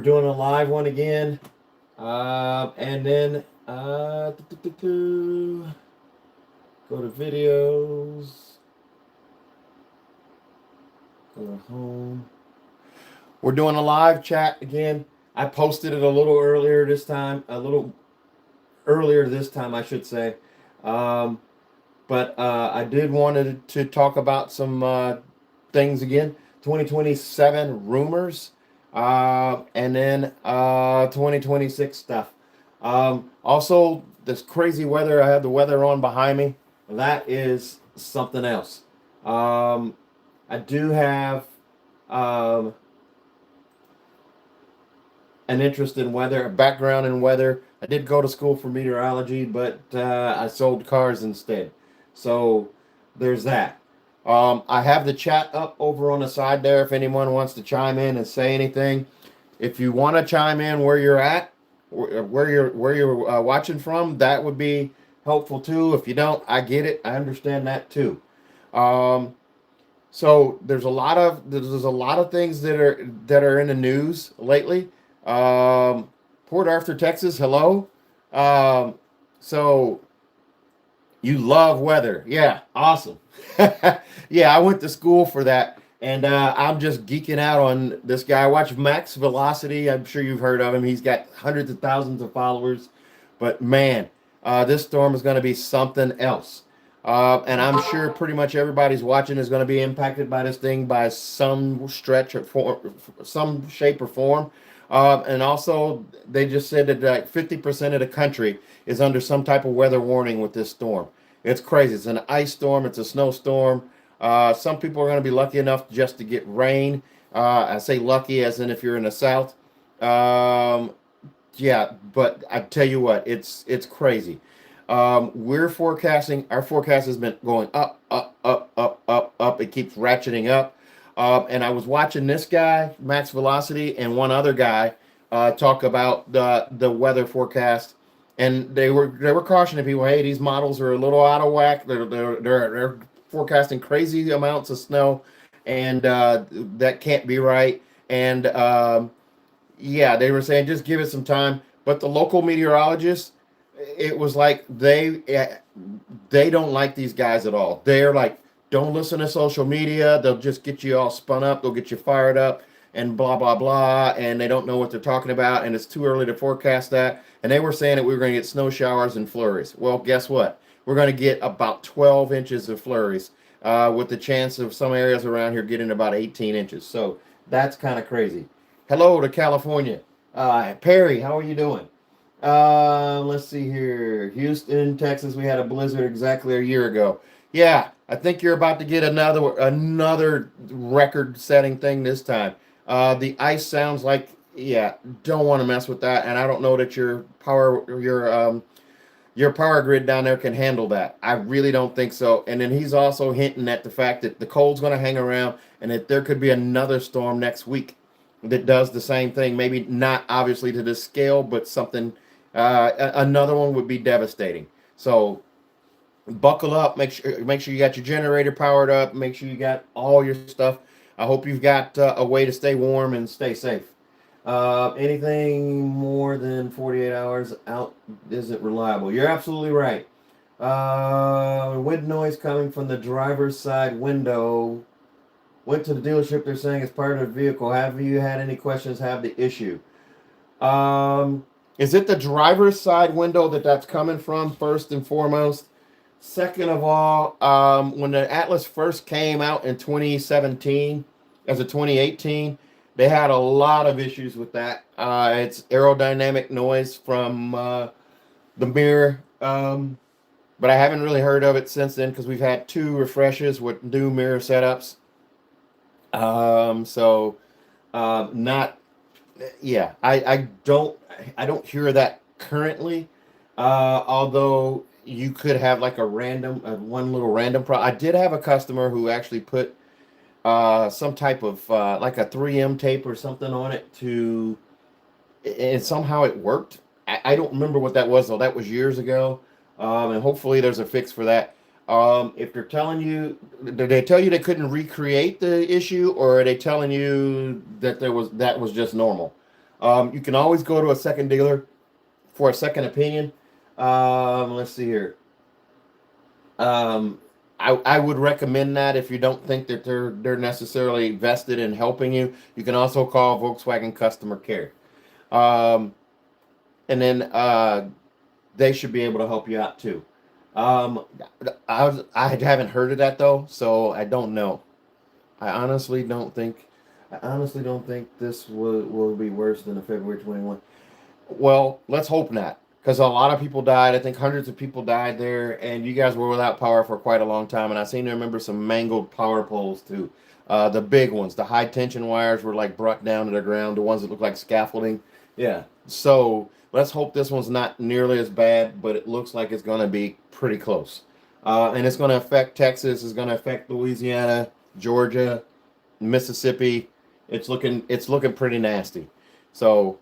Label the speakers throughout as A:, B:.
A: doing a live one again. And then go to videos, go to home. We're doing a live chat again. I posted it a little earlier this time, I should say. Um, but I did wanted to talk about some things again. 2027 rumors, and then 2026 stuff. Also, this crazy weather. I have the weather on behind me. That is something else. Um, I do have um, an interest in weather, a background in weather. I did go to school for meteorology, but I sold cars instead. So there's that. I have the chat up over on the side there if anyone wants to chime in and say anything. If you want to chime in where you're at, where you're watching from, that would be helpful too. If you don't, I get it. I understand that too. Um, so there's a lot of things that are in the news lately. Port Arthur, Texas. Hello. Um, so you love weather. Yeah, awesome. Yeah, I went to school for that. And I'm just geeking out on this guy. I watch Max Velocity. I'm sure you've heard of him. He's got hundreds of thousands of followers. But man, this storm is going to be something else. And I'm sure pretty much everybody's watching is going to be impacted by this thing by some stretch or form, some shape or form. And also, they just said that like 50% of the country is under some type of weather warning with this storm. It's crazy. It's an ice storm. It's a snowstorm. Some people are going to be lucky enough just to get rain. I say lucky as in if you're in the south. Um, yeah, but I tell you what, it's crazy. We're forecasting. Our forecast has been going up, up, up, up, up, up. It keeps ratcheting up. And I was watching this guy, Max Velocity, and one other guy talk about the weather forecast, and they were cautioning people, hey, these models are a little out of whack. They're forecasting crazy amounts of snow, and that can't be right. And yeah, they were saying just give it some time. But the local meteorologists, it was like they don't like these guys at all. They're like, don't listen to social media. They'll just get you all spun up. They'll get you fired up and blah blah blah. And they don't know what they're talking about. And it's too early to forecast that. And they were saying that we were going to get snow showers and flurries. Well, guess what? We're going to get about 12 inches of flurries, with the chance of some areas around here getting about 18 inches. So that's kind of crazy. Hello to California. Perry, how are you doing? Let's see here. Houston, Texas, we had a blizzard exactly a year ago. Yeah, I think you're about to get another record-setting thing this time. The ice sounds like, yeah, don't want to mess with that, and I don't know that your power grid down there can handle that. I really don't think so. And then he's also hinting at the fact that the cold's going to hang around, and that there could be another storm next week that does the same thing. Maybe not obviously to this scale, but something. Another one would be devastating. So buckle up. Make sure you got your generator powered up. Make sure you got all your stuff. I hope you've got a way to stay warm and stay safe. Anything more than 48 hours out isn't reliable. You're absolutely right. Wind noise coming from the driver's side window. Went to the dealership. They're saying it's part of the vehicle. Have you had any questions? Have the issue? Is it the driver's side window that's coming from first and foremost? Second of all, when the Atlas first came out in 2017, as a 2018, they had a lot of issues with that. It's aerodynamic noise from the mirror, but I haven't really heard of it since then because we've had two refreshes with new mirror setups. So not, yeah, I don't hear that currently. Although you could have like a random, one little random I did have a customer who actually put some type of like a 3M tape or something on it and somehow it worked. I don't remember what that was though. That was years ago. And hopefully there's a fix for that. If they're telling you, did they tell you they couldn't recreate the issue, or are they telling you that that was just normal? You can always go to a second dealer for a second opinion. Let's see here. Um, I would recommend that if you don't think that they're necessarily vested in helping you. You can also call Volkswagen customer care, um, and then they should be able to help you out too. Um, I haven't heard of that though, so I don't know. I honestly don't think I honestly don't think this will be worse than the February 21. Well, let's hope not, because a lot of people died. I think hundreds of people died there, and you guys were without power for quite a long time. And I seem to remember some mangled power poles too. The big ones, the high tension wires were like brought down to the ground. The ones that look like scaffolding. Yeah. So let's hope this one's not nearly as bad, but it looks like it's going to be pretty close. And it's going to affect Texas. It's going to affect Louisiana, Georgia, Mississippi. It's looking pretty nasty. So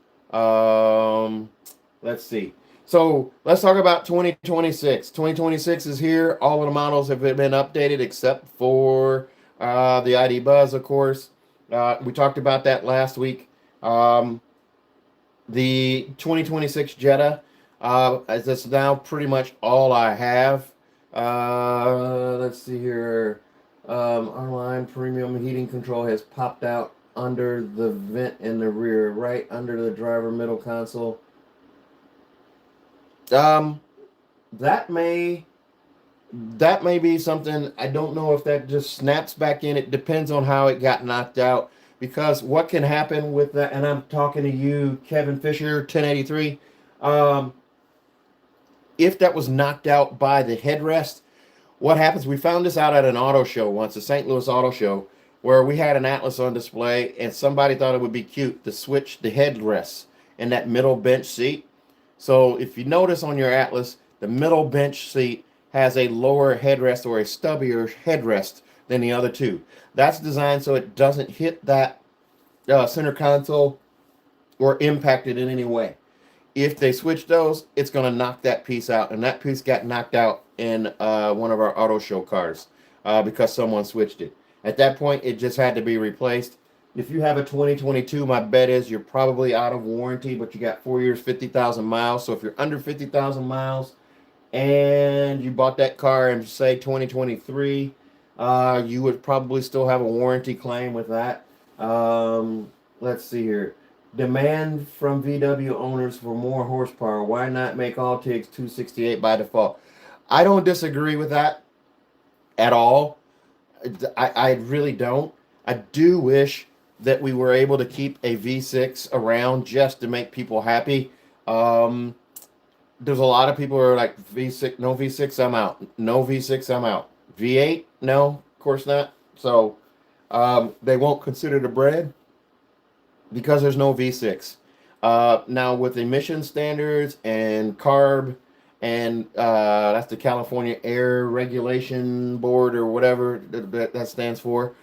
A: let's see. So let's talk about 2026. 2026 is here. All of the models have been updated except for the ID Buzz, of course. We talked about that last week. The 2026 Jetta, that's now pretty much all I have. Let's see here. R-Line premium heating control has popped out under the vent in the rear, right under the driver middle console. Um, that may be something. I don't know if that just snaps back in. It depends on how it got knocked out. Because what can happen with that, and I'm talking to you, Kevin Fisher, 1083. Um, if that was knocked out by the headrest, what happens? We found this out at an auto show once, a St. Louis auto show, where we had an Atlas on display, and somebody thought it would be cute to switch the headrests in that middle bench seat. So if you notice on your Atlas, the middle bench seat has a lower headrest or a stubbier headrest than the other two. That's designed so it doesn't hit that center console or impact it in any way. If they switch those, it's going to knock that piece out. And that piece got knocked out in one of our auto show cars because someone switched it. At that point, it just had to be replaced. If you have a 2022, my bet is you're probably out of warranty, but you got 4 years, 50,000 miles. So if you're under 50,000 miles and you bought that car in, say, 2023, you would probably still have a warranty claim with that. Let's see here. Demand from VW owners for more horsepower. Why not make all TIGs 268 by default? I don't disagree with that at all. I really don't. I do wish that we were able to keep a V6 around just to make people happy. There's a lot of people who are like, V6, no V6, I'm out. No V6, I'm out. V8, no, of course not. So they won't consider the bread because there's no V6. Now with emission standards and CARB, and that's the California Air Regulation Board or whatever that stands for,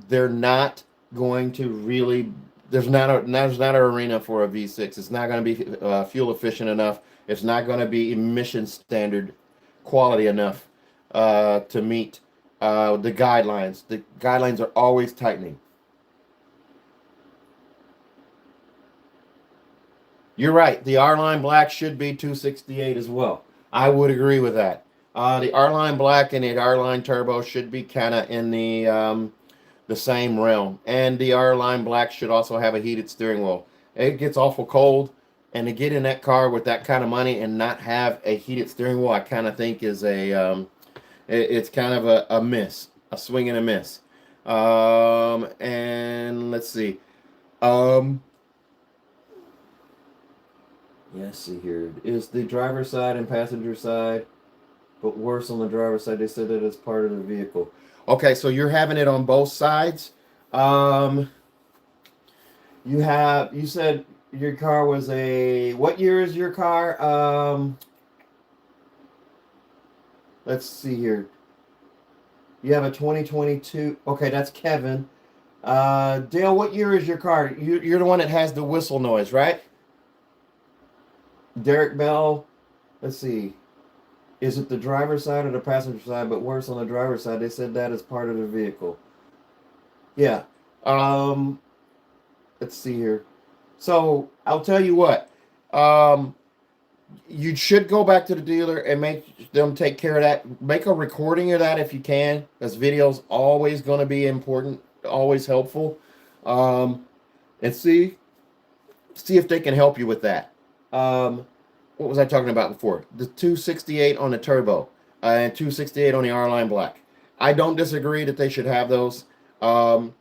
A: they're not going to really, there's not an arena for a V6. It's not going to be fuel efficient enough. It's not going to be emission standard quality enough to meet the guidelines. The guidelines are always tightening. You're right. The R-Line Black should be 268 as well. I would agree with that. The R-Line Black and the R-Line Turbo should be kind of in the same realm. And the R-Line Black should also have a heated steering wheel. It gets awful cold, and to get in that car with that kind of money and not have a heated steering wheel, I kind of think is it's kind of a miss, a swing and a miss. And let's see. Let's see here. Is the driver's side and passenger side, but worse on the driver's side? They said that it's part of the vehicle. Okay, so you're having it on both sides. You said your car was a, what year is your car? Let's see here. You have a 2022. Okay, that's Kevin. Dale, what year is your car? You're the one that has the whistle noise, right? Derek Bell, let's see. Is it the driver's side or the passenger side? But worse on the driver's side, they said that is part of the vehicle. Yeah. Let's see here. So I'll tell you what. Um, you should go back to the dealer and make them take care of that. Make a recording of that if you can, because video's always going to be important, always helpful. Um, and see if they can help you with that. Um, what was I talking about before? The 268 on the turbo and 268 on the R-Line Black. I don't disagree that they should have those. Um,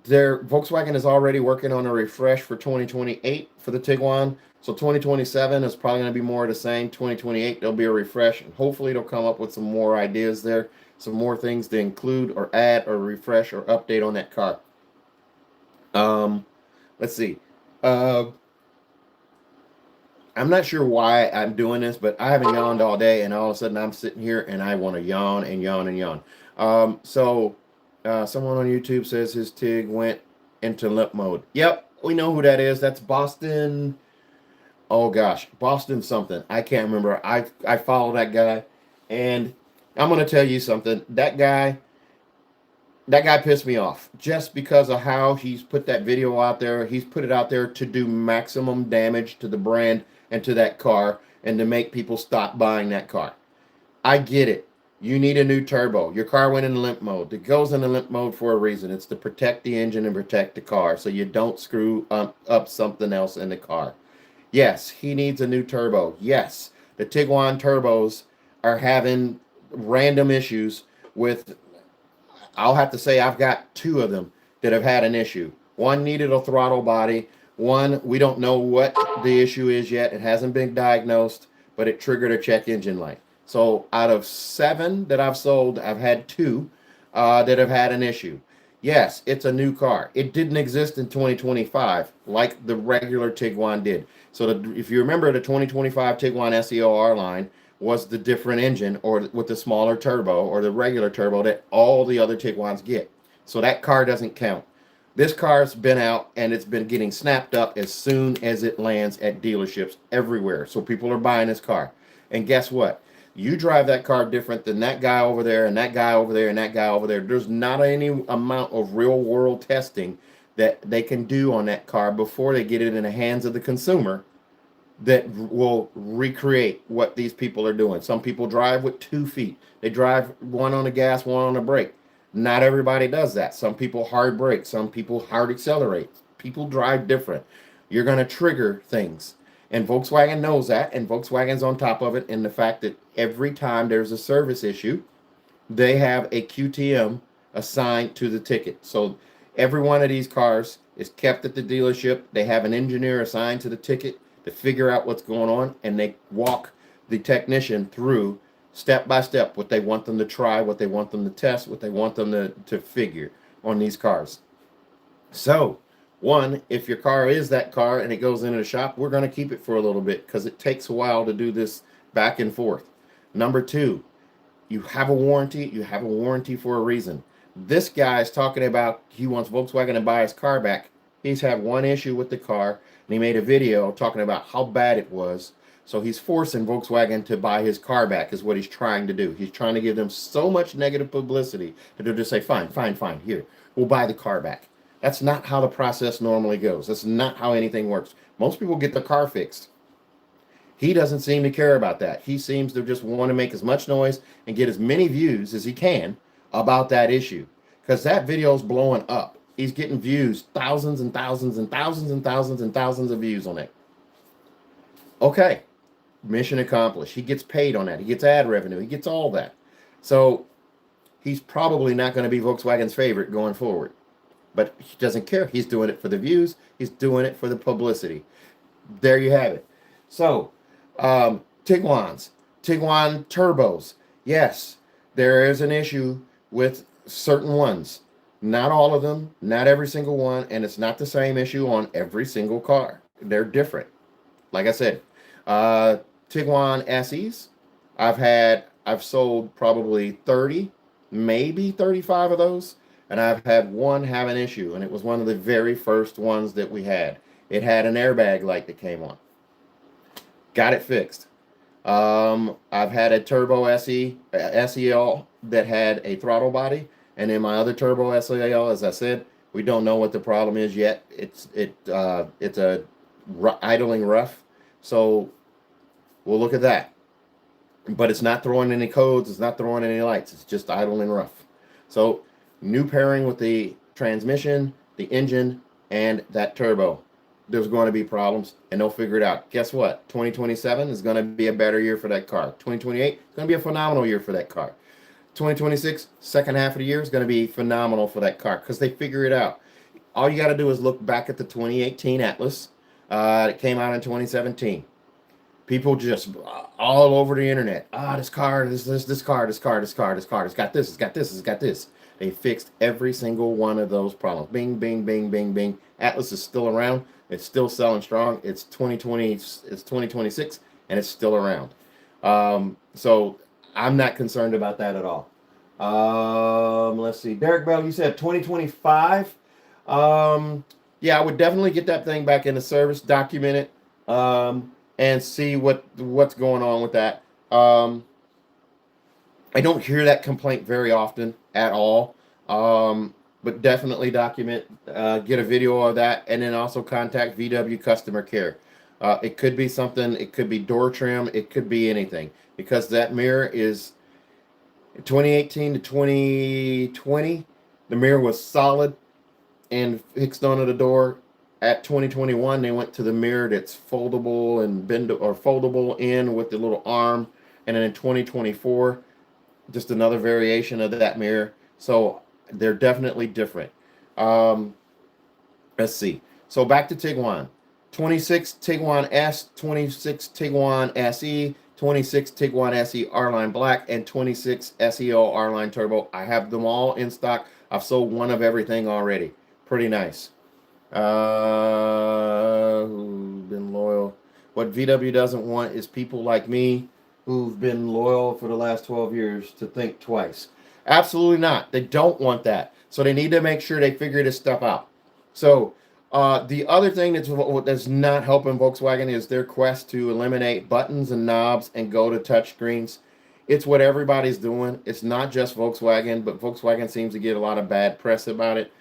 A: their Volkswagen is already working on a refresh for 2028 for the Tiguan. So 2027 is probably going to be more of the same. 2028 there'll be a refresh, and hopefully they'll come up with some more ideas there, some more things to include or add or refresh or update on that car. Um, let's see. Uh, I'm not sure why I'm doing this, but I haven't yawned all day, and all of a sudden I'm sitting here and I want to yawn and yawn and yawn. Someone on YouTube says his TIG went into limp mode. Yep, we know who that is. That's Boston. Oh gosh, Boston something. I can't remember. I follow that guy, and I'm gonna tell you something. That guy pissed me off just because of how he's put that video out there. He's put it out there to do maximum damage to the brand and to that car and to make people stop buying that car. I get it. You need a new turbo. Your car went in limp mode. It goes into limp mode for a reason. It's to protect the engine and protect the car so you don't screw up something else in the car. Yes, he needs a new turbo. Yes, the Tiguan turbos are having random issues with. I'll have to say I've got two of them that have had an issue. One needed a throttle body. One, we don't know what the issue is yet. It hasn't been diagnosed, but it triggered a check engine light. So out of 7 that I've sold, I've had 2 that have had an issue. Yes, it's a new car. It didn't exist in 2025 like the regular Tiguan did. So if you remember, the 2025 Tiguan SEL-R-Line was the different engine or with the smaller turbo or the regular turbo that all the other Tiguans get. So that car doesn't count. This car's been out and it's been getting snapped up as soon as it lands at dealerships everywhere. So people are buying this car. And guess what? You drive that car different than that guy over there and that guy over there and that guy over there. There's not any amount of real world testing that they can do on that car before they get it in the hands of the consumer that will recreate what these people are doing. Some people drive with 2 feet. They drive one on the gas, one on the brake. Not everybody does that. Some people hard brake. Some people hard accelerate. People drive different. You're going to trigger things. And Volkswagen knows that, and Volkswagen's on top of it in the fact that every time there's a service issue, they have a QTM assigned to the ticket. So every one of these cars is kept at the dealership. They have an engineer assigned to the ticket to figure out what's going on, and they walk the technician through step by step what they want them to try, what they want them to test, what they want them to figure on these cars. So, one, if your car is that car and it goes into the shop, we're going to keep it for a little bit because it takes a while to do this back and forth. Number 2, you have a warranty. You have a warranty for a reason. This guy is talking about he wants Volkswagen to buy his car back. He's had one issue with the car, and he made a video talking about how bad it was. So he's forcing Volkswagen to buy his car back is what he's trying to do. He's trying to give them so much negative publicity that they'll just say, fine, fine, fine, here, we'll buy the car back. That's not how the process normally goes. That's not how anything works. Most people get the car fixed. He doesn't seem to care about that. He seems to just want to make as much noise and get as many views as he can about that issue because that video is blowing up. He's getting views, thousands and thousands and thousands and thousands and thousands of views on it. Okay, mission accomplished. He gets paid on that. He gets ad revenue. He gets all that. So he's probably not going to be Volkswagen's favorite going forward. But he doesn't care. He's doing it for the views. He's doing it for the publicity. There you have it. So, Tiguan turbos. Yes, there is an issue with certain ones. Not all of them, not every single one, and it's not the same issue on every single car. They're different. Like I said, Tiguan SEs, I've sold probably 30, maybe 35 of those. And I've had one have an issue, and it was one of the very first ones that we had. It had an airbag light that came on. Got it fixed. I've had a Turbo SEL that had a throttle body, and in my other Turbo SEL, as I said, We don't know what the problem is yet. It's a idling rough, so we'll look at that. But it's not throwing any codes. It's not throwing any lights. It's just idling rough. So new pairing with the transmission, the engine, and that turbo. There's going to be problems, and they'll figure it out. Guess what? 2027 is going to be a better year for that car. 2028 is going to be a phenomenal year for that car. 2026, second half of the year, is going to be phenomenal for that car because they figure it out. All you got to do is look back at the 2018 Atlas. It came out in 2017. People just all over the internet. This car, this car, it's got this, it's got this, it's got this. They fixed every single one of those problems. Bing, bing, bing, bing, bing. Atlas is still around. It's still selling strong. It's 2020, it's 2026, and it's still around. So I'm not concerned about that at all. Let's see. Derek Bell, you said 2025. Yeah, I would definitely get that thing back into service, document it, and see what's going on with that. I don't hear that complaint very often at all. But definitely document, get a video of that, and then also contact VW customer care. It could be something, it could be door trim, it could be anything, because that mirror is 2018 to 2020. The mirror was solid and fixed onto the door. At 2021, they went to the mirror that's foldable and foldable in with the little arm, and then in 2024, just another variation of that mirror. So they're definitely different. Let's see. So back to Tiguan. 26 Tiguan S, 26 Tiguan SE, 26 Tiguan SE R-Line Black, and 26 SEL R-Line Turbo. I have them all in stock. I've sold one of everything already. Pretty nice. Who've been loyal. What VW doesn't want is people like me who've been loyal for the last 12 years to think twice. Absolutely not. They don't want that. So they need to make sure they figure this stuff out. So the other thing that's not helping Volkswagen is their quest to eliminate buttons and knobs and go to touchscreens. It's what everybody's doing. It's not just Volkswagen, but Volkswagen seems to get a lot of bad press about it.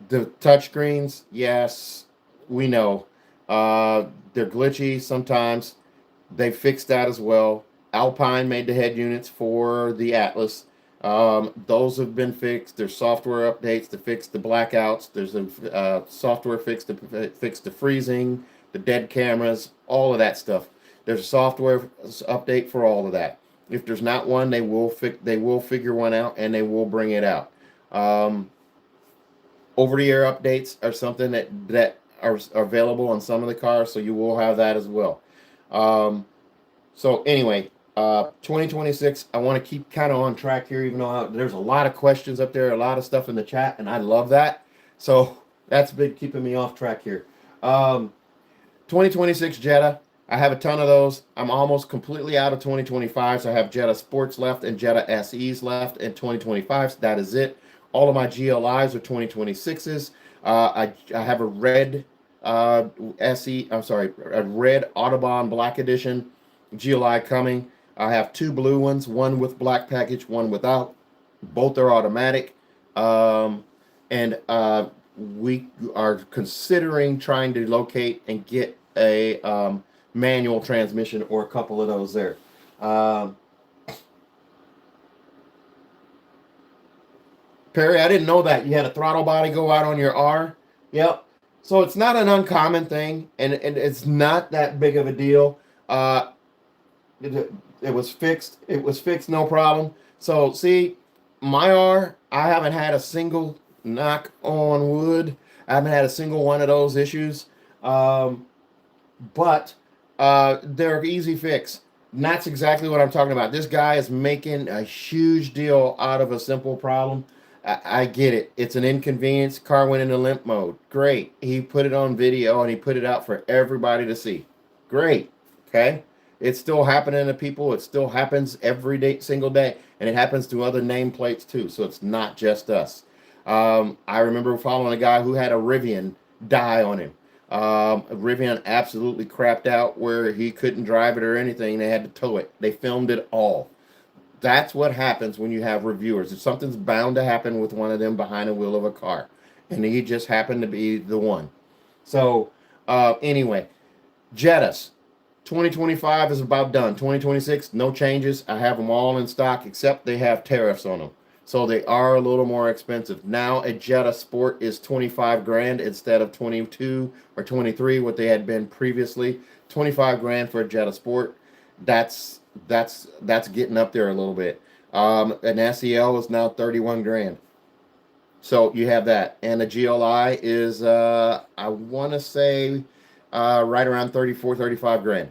A: The touchscreens, yes, we know. They're glitchy sometimes. They fixed that as well. Alpine made the head units for the Atlas. Those have been fixed. There's software updates to fix the blackouts. There's a software fix to fix the freezing, the dead cameras, all of that stuff. There's a software update for all of that. If there's not one, they will figure one out, and they will bring it out. Over-the-air updates are something that are available on some of the cars, so you will have that as well. So anyway, 2026, I want to keep kind of on track here, even though there's a lot of questions up there, a lot of stuff in the chat, and I love that. So that's been keeping me off track here. 2026 Jetta, I have a ton of those. I'm almost completely out of 2025, so I have Jetta Sports left and Jetta SEs left in 2025. So that is it. All of my GLIs are 2026s. I have a red a red Autobahn Black Edition GLI coming. I have two blue ones, one with black package, one without. Both are automatic. And we are considering trying to locate and get a manual transmission or a couple of those there. Perry, I didn't know that you had a throttle body go out on your R. Yep. So it's not an uncommon thing, and it's not that big of a deal. It was fixed. It was fixed, no problem. So see, my R, I haven't had a single, knock on wood, I haven't had a single one of those issues. But they're easy fix. And that's exactly what I'm talking about. This guy is making a huge deal out of a simple problem. I get it. It's an inconvenience. Car went into limp mode. Great. He put it on video and he put it out for everybody to see. Great. Okay. It's still happening to people. It still happens every day, single day. And it happens to other nameplates too. So it's not just us. I remember following a guy who had a Rivian die on him. Rivian absolutely crapped out where he couldn't drive it or anything. They had to tow it. They filmed it all. That's what happens when you have reviewers. If something's bound to happen with one of them behind the wheel of a car. and he just happened to be the one. So anyway, Jettas. 2025 is about done. 2026, no changes. I have them all in stock except they have tariffs on them. So they are a little more expensive. Now a Jetta Sport is 25 grand instead of 22 or 23 what they had been previously. 25 grand for a Jetta Sport. That's getting up there a little bit. An SEL is now 31 grand. So you have that. And the GLI is I want to say right around 34, 35 grand.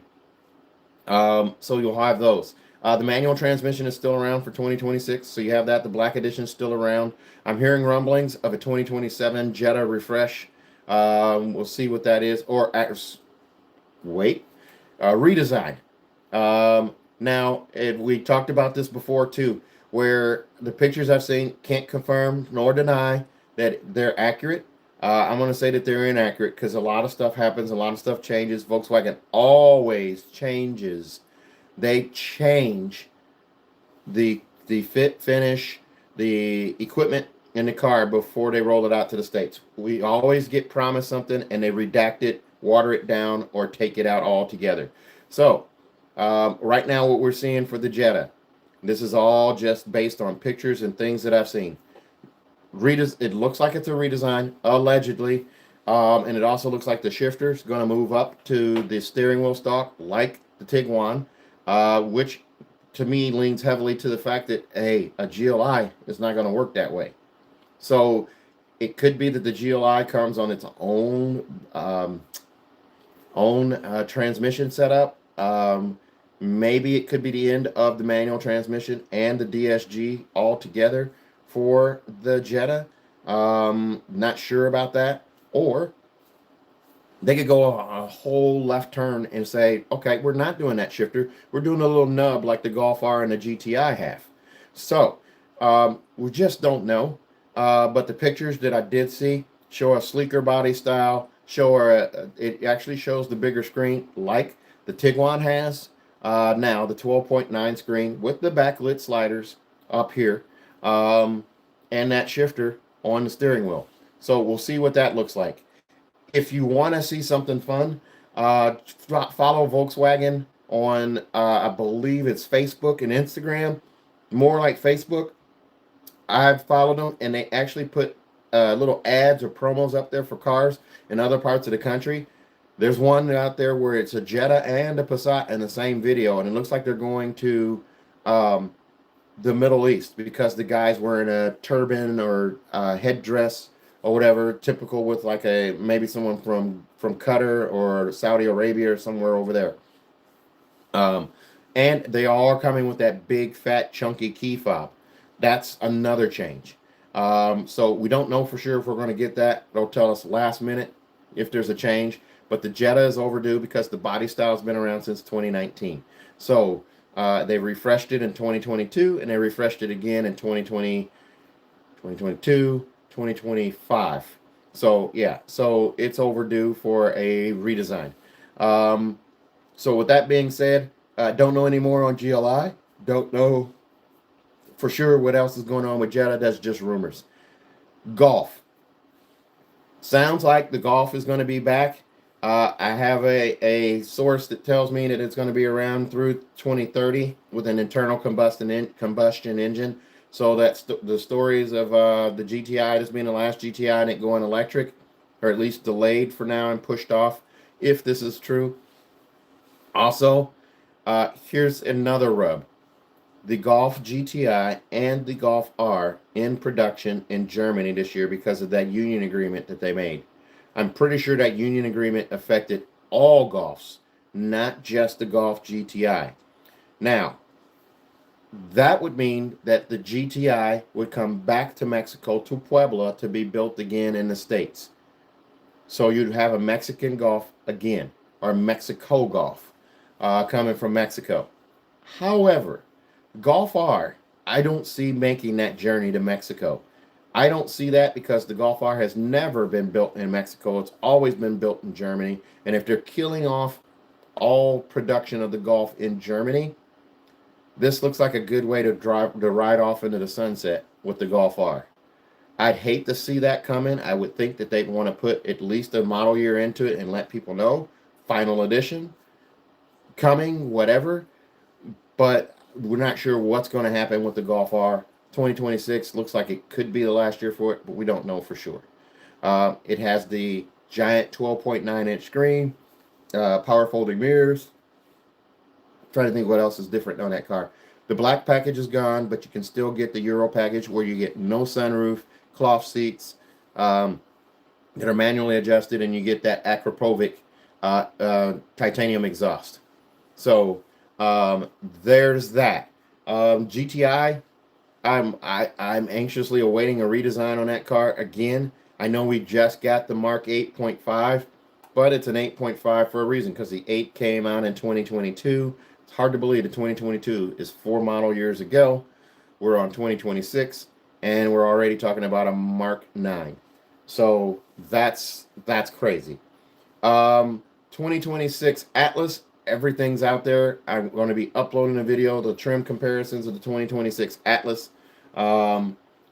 A: So you'll have those. The manual transmission is still around for 2026, so you have that. The black edition is still around. I'm hearing rumblings of a 2027 Jetta refresh. We'll see what that is. Or wait, redesign. Now, we talked about this before too, where the pictures I've seen can't confirm nor deny that they're accurate. I'm going to say that they're inaccurate because a lot of stuff happens, a lot of stuff changes. Volkswagen always changes. They change the fit, finish, the equipment in the car before they roll it out to the States. We always get promised something and they redact it, water it down, or take it out altogether. So right now what we're seeing for the Jetta, this is all just based on pictures and things that I've seen. It looks like it's a redesign, allegedly, and it also looks like the shifter is going to move up to the steering wheel stalk like the Tiguan, which to me leans heavily to the fact that, hey, a GLI is not going to work that way. So it could be that the GLI comes on its own transmission setup. Maybe it could be the end of the manual transmission and the DSG altogether for the Jetta. Not sure about that. Or they could go a whole left turn and say, okay, we're not doing that shifter. We're doing a little nub like the Golf R and the GTI have. So we just don't know. But the pictures that I did see show a sleeker body style. It actually shows the bigger screen like the Tiguan has. Now the 12.9 screen with the backlit sliders up here. And that shifter on the steering wheel. So we'll see what that looks like. If you want to see something fun, follow Volkswagen on, I believe it's Facebook and Instagram, more like Facebook. I've followed them, and they actually put little ads or promos up there for cars in other parts of the country. There's one out there where it's a Jetta and a Passat in the same video, and it looks like they're going to the Middle East because the guy's wearing a turban or headdress or whatever, typical with like maybe someone from Qatar or Saudi Arabia or somewhere over there. And they all are coming with that big, fat, chunky key fob. That's another change. So we don't know for sure if we're going to get that. They'll tell us last minute if there's a change. But the Jetta is overdue because the body style has been around since 2019. So they refreshed it in 2022, and they refreshed it again in 2020, 2022, 2025. So, yeah. So it's overdue for a redesign. So with that being said, don't know any more on GLI. Don't know for sure what else is going on with Jetta. That's just rumors. Golf. Sounds like the Golf is going to be back. I have a source that tells me that it's going to be around through 2030 with an internal combustion engine. So that's the stories of the GTI, this being the last GTI and it going electric, or at least delayed for now and pushed off, if this is true. Also, here's another rub. The Golf GTI and the Golf R in production in Germany this year because of that union agreement that they made. I'm pretty sure that union agreement affected all Golfs, not just the Golf GTI. Now, that would mean that the GTI would come back to Mexico, to Puebla, to be built again in the States. So you'd have a Mexican Golf again, or Mexico Golf, coming from Mexico. However, Golf R, I don't see making that journey to Mexico. I don't see that because the Golf R has never been built in Mexico. It's always been built in Germany. And if they're killing off all production of the Golf in Germany, this looks like a good way to ride off into the sunset with the Golf R. I'd hate to see that coming. I would think that they'd want to put at least a model year into it and let people know. Final edition coming, whatever. But we're not sure what's going to happen with the Golf R. 2026 looks like it could be the last year for it, but we don't know for sure. It has the giant 12.9-inch screen, power folding mirrors. I'm trying to think what else is different on that car. The black package is gone, but you can still get the Euro package where you get no sunroof, cloth seats that are manually adjusted, and you get that Acropovic titanium exhaust. So there's that. GTI, I'm anxiously awaiting a redesign on that car again. I know we just got the Mark 8.5, but it's an 8.5 for a reason, because the 8 came out in 2022. It's hard to believe that 2022 is 4 model years ago. We're on 2026, and we're already talking about a Mark 9. So that's crazy. 2026 Atlas, everything's out there. I'm going to be uploading a video, the trim comparisons of the 2026 Atlas.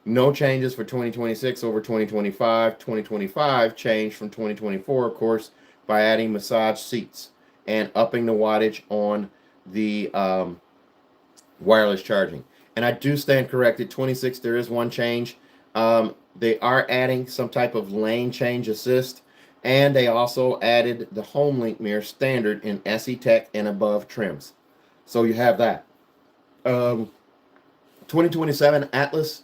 A: No changes for 2026 over 2025. 2025 changed from 2024, of course, by adding massage seats and upping the wattage on the wireless charging. And I do stand corrected. 26, there is one change. They are adding some type of lane change assist, and they also added the home link mirror standard in SE Tech and above trims. So you have that. 2027 Atlas,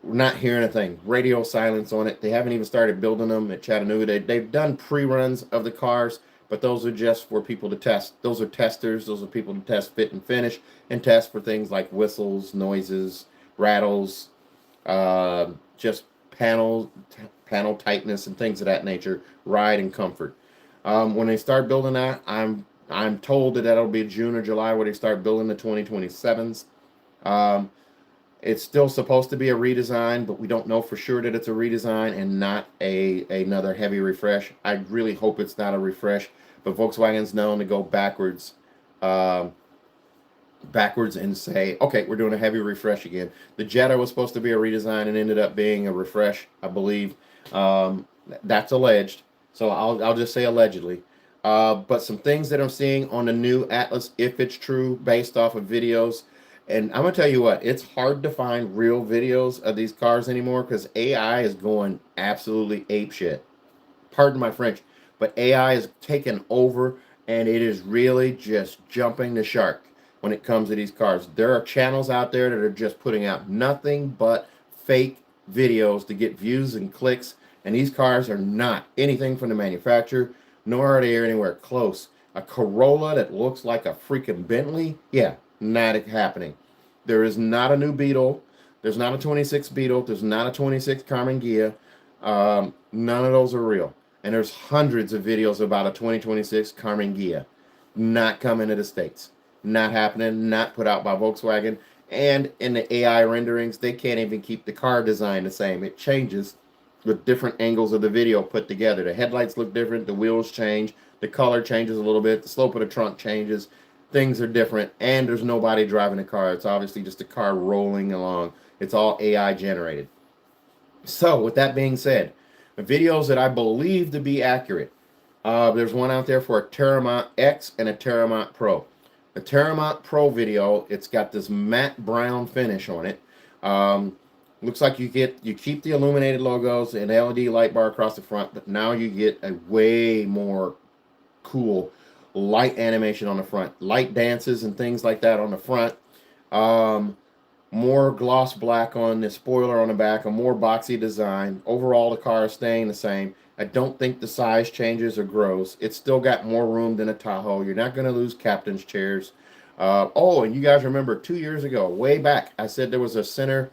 A: we're not hearing a thing. Radio silence on it. They haven't even started building them at Chattanooga. They've done pre-runs of the cars, but those are just for people to test. Those are testers. Those are people to test fit and finish and test for things like whistles, noises, rattles, just panel tightness and things of that nature, ride and comfort. When they start building that, I'm told that that'll be June or July where they start building the 2027s. It's still supposed to be a redesign, but we don't know for sure that it's a redesign and not another heavy refresh. I really hope it's not a refresh, but Volkswagen's known to go backwards and say, okay, we're doing a heavy refresh again. The Jetta was supposed to be a redesign and ended up being a refresh, I believe. That's alleged, so I'll just say allegedly. But some things that I'm seeing on the new Atlas, if it's true, based off of videos, and I'm gonna tell you what, it's hard to find real videos of these cars anymore because AI is going absolutely apeshit. Pardon my French, but AI is taking over, and it is really just jumping the shark when it comes to these cars. There are channels out there that are just putting out nothing but fake videos to get views and clicks, and these cars are not anything from the manufacturer, nor are they anywhere close. A Corolla that looks like a freaking Bentley, yeah, not happening. There is not a new Beetle. There's not a 26 Beetle. There's not a 26 Carmen Ghia. None of those are real. And there's hundreds of videos about a 2026 Carmen Ghia not coming to the States. Not happening, not put out by Volkswagen. And in the AI renderings, they can't even keep the car design the same. It changes with different angles of the video put together. The headlights look different, the wheels change, the color changes a little bit, the slope of the trunk changes, things are different, and there's nobody driving the car. It's obviously just a car rolling along. It's all AI generated. So, with that being said, the videos that I believe to be accurate, there's one out there for a Terramont X and a Terramont Pro. The Terramont Pro video, it's got this matte brown finish on it. Looks like you keep the illuminated logos and LED light bar across the front, but now you get a way more cool light animation on the front, light dances and things like that on the front. More gloss black on the spoiler on the back, a more boxy design. Overall, the car is staying the same. I don't think the size changes or grows. It's still got more room than a Tahoe. You're not going to lose captain's chairs. Oh, and you guys remember 2 years ago, way back, I said there was a centerpiece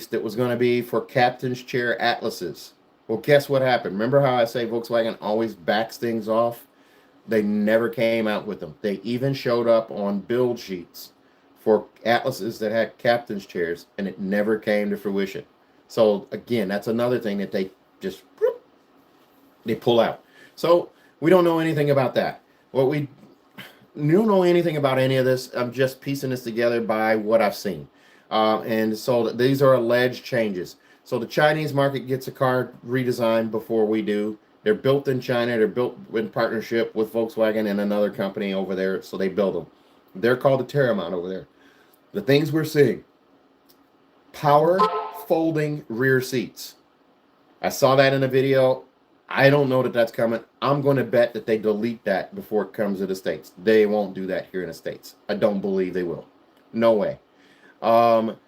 A: that was going to be for captain's chair Atlases. Well, guess what happened? Remember how I say Volkswagen always backs things off? They never came out with them. They even showed up on build sheets for Atlases that had captain's chairs, and it never came to fruition. So, again, that's another thing that they just they pull out. So, we don't know anything about that. You don't know anything about any of this. I'm just piecing this together by what I've seen. And so these are alleged changes. So the Chinese market gets a car redesigned before we do. They're built in China. They're built in partnership with Volkswagen and another company over there. So they build them. They're called the Terramont over there. The things we're seeing: power folding rear seats. I saw that in a video. I don't know that that's coming. I'm going to bet that they delete that before it comes to the States. They won't do that here in the States. I don't believe they will. No way. Um,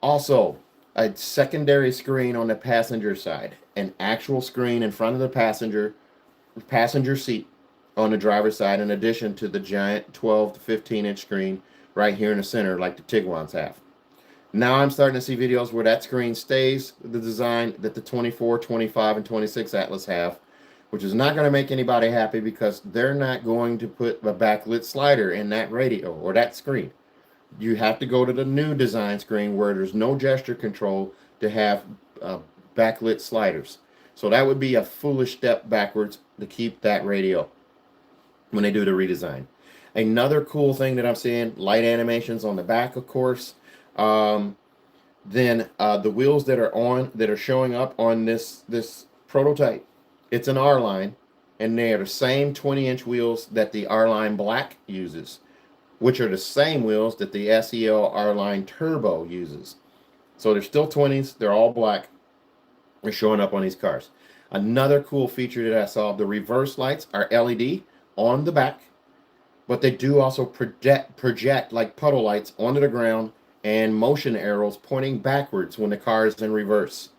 A: Also, a secondary screen on the passenger side, an actual screen in front of the passenger seat on the driver's side, in addition to the giant 12 to 15-inch screen right here in the center, like the Tiguan's have. Now I'm starting to see videos where that screen stays the design that the 24, 25, and 26 Atlas have, which is not going to make anybody happy because they're not going to put a backlit slider in that radio or that screen. You have to go to the new design screen where there's no gesture control to have backlit sliders. So that would be a foolish step backwards to keep that radio when they do the redesign. Another cool thing that I'm seeing, light animations on the back, of course. Then the wheels that are showing up on this prototype, it's an R-Line, and they are the same 20-inch wheels that the R-Line Black uses, which are the same wheels that the SEL-R-Line Turbo uses. So they're still 20s. They're all black. They're showing up on these cars. Another cool feature that I saw, the reverse lights are LED on the back, but they do also project like puddle lights onto the ground and motion arrows pointing backwards when the car is in reverse.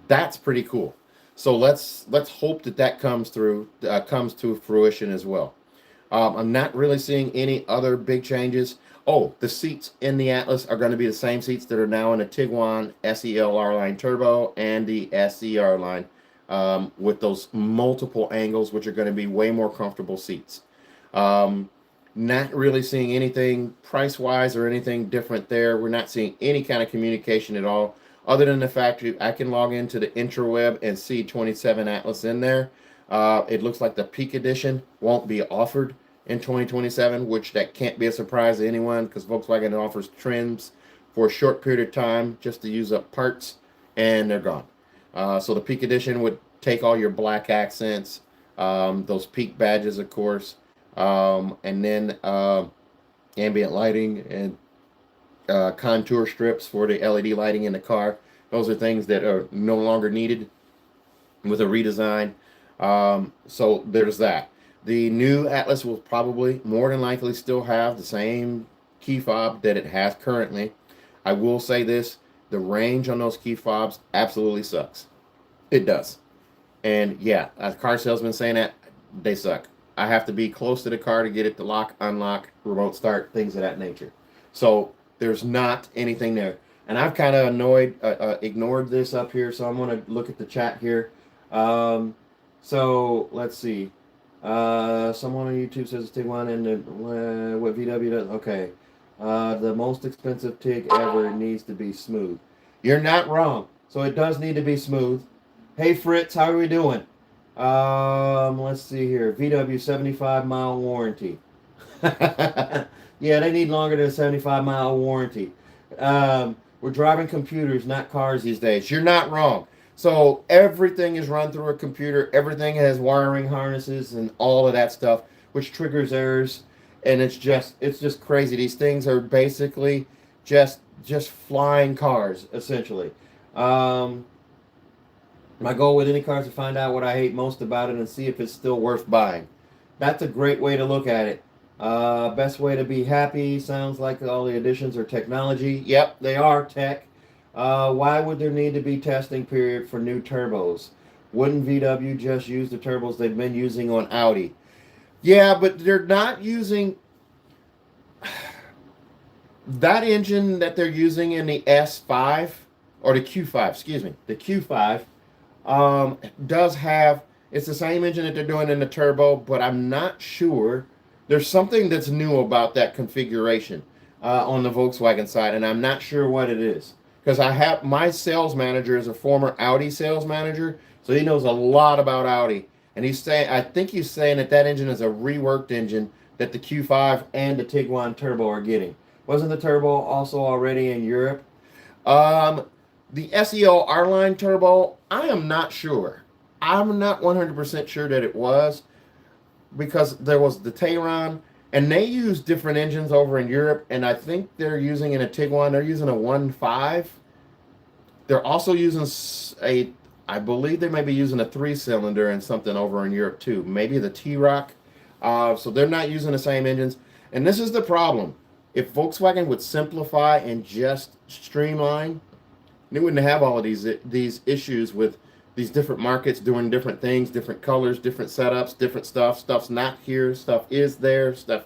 A: That's pretty cool. So let's hope that comes to fruition as well. I'm not really seeing any other big changes. Oh, the seats in the Atlas are going to be the same seats that are now in the Tiguan SEL-R-Line Turbo and the SER-Line, with those multiple angles, which are going to be way more comfortable seats. Not really seeing anything price-wise or anything different there. We're not seeing any kind of communication at all, other than the fact that I can log into the intraweb and see 27 Atlas in there. It looks like the Peak Edition won't be offered in 2027, which that can't be a surprise to anyone because Volkswagen offers trims for a short period of time just to use up parts, and they're gone. So the Peak Edition would take all your black accents, those Peak badges, of course, and then ambient lighting and contour strips for the LED lighting in the car. Those are things that are no longer needed with a redesign. So there's that. The new Atlas will probably, more than likely, still have the same key fob that it has currently. I will say this, the range on those key fobs absolutely sucks. It does. And yeah, as a car salesman saying that, they suck. I have to be close to the car to get it to lock, unlock, remote start, things of that nature. So there's not anything there. And I've kind of ignored this up here, so I'm going to look at the chat here. So let's see. Someone on YouTube says Tiguan and what VW does. Okay. The most expensive TIG ever needs to be smooth. You're not wrong. So it does need to be smooth. Hey Fritz, how are we doing? Let's see here. VW 75-mile warranty. Yeah, they need longer than a 75-mile warranty. We're driving computers, not cars these days. You're not wrong. So everything is run through a computer. Everything has wiring harnesses and all of that stuff, which triggers errors. And it's just crazy. These things are basically just flying cars, essentially. My goal with any car is to find out what I hate most about it and see if it's still worth buying. That's a great way to look at it. Best way to be happy sounds like all the additions are technology. Yep, they are tech. Why would there need to be testing period for new turbos? Wouldn't VW just use the turbos they've been using on Audi? Yeah, but they're not using that engine that they're using in the S5 or the Q5, excuse me. The Q5 does have, it's the same engine that they're doing in the turbo, but I'm not sure. There's something that's new about that configuration on the Volkswagen side, and I'm not sure what it is. Because I have, my sales manager is a former Audi sales manager, so he knows a lot about Audi. And he's saying, I think he's saying that engine is a reworked engine that the Q5 and the Tiguan Turbo are getting. Wasn't the turbo also already in Europe? Um, the SEL-R-Line turbo, I am not sure. I'm not 100% sure that it was, because there was the Tayron, and they use different engines over in Europe, and I think they're using in a Tiguan, they're using a 1.5. They're also using I believe they may be using a 3-cylinder and something over in Europe too. Maybe the T-Rock. So they're not using the same engines. And this is the problem. If Volkswagen would simplify and just streamline, they wouldn't have all of these issues with these different markets doing different things, different colors, different setups, different stuff. Stuff's not here, stuff is there, stuff.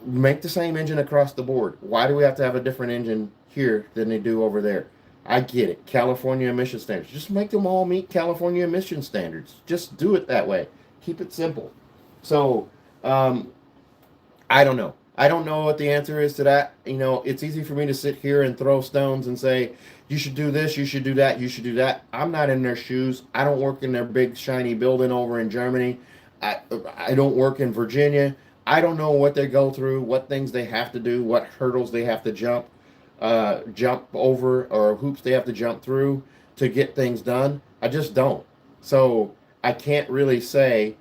A: Make the same engine across the board. Why do we have to have a different engine here than they do over there? I get it. California emission standards. Just make them all meet California emission standards. Just do it that way. Keep it simple. So, I don't know. I don't know what the answer is to that. You know, it's easy for me to sit here and throw stones and say, you should do this, you should do that, you should do that. I'm not in their shoes. I don't work in their big, shiny building over in Germany. I don't work in Virginia. I don't know what they go through, what things they have to do, what hurdles they have to jump over, or hoops they have to jump through to get things done. I just don't. So I can't really say.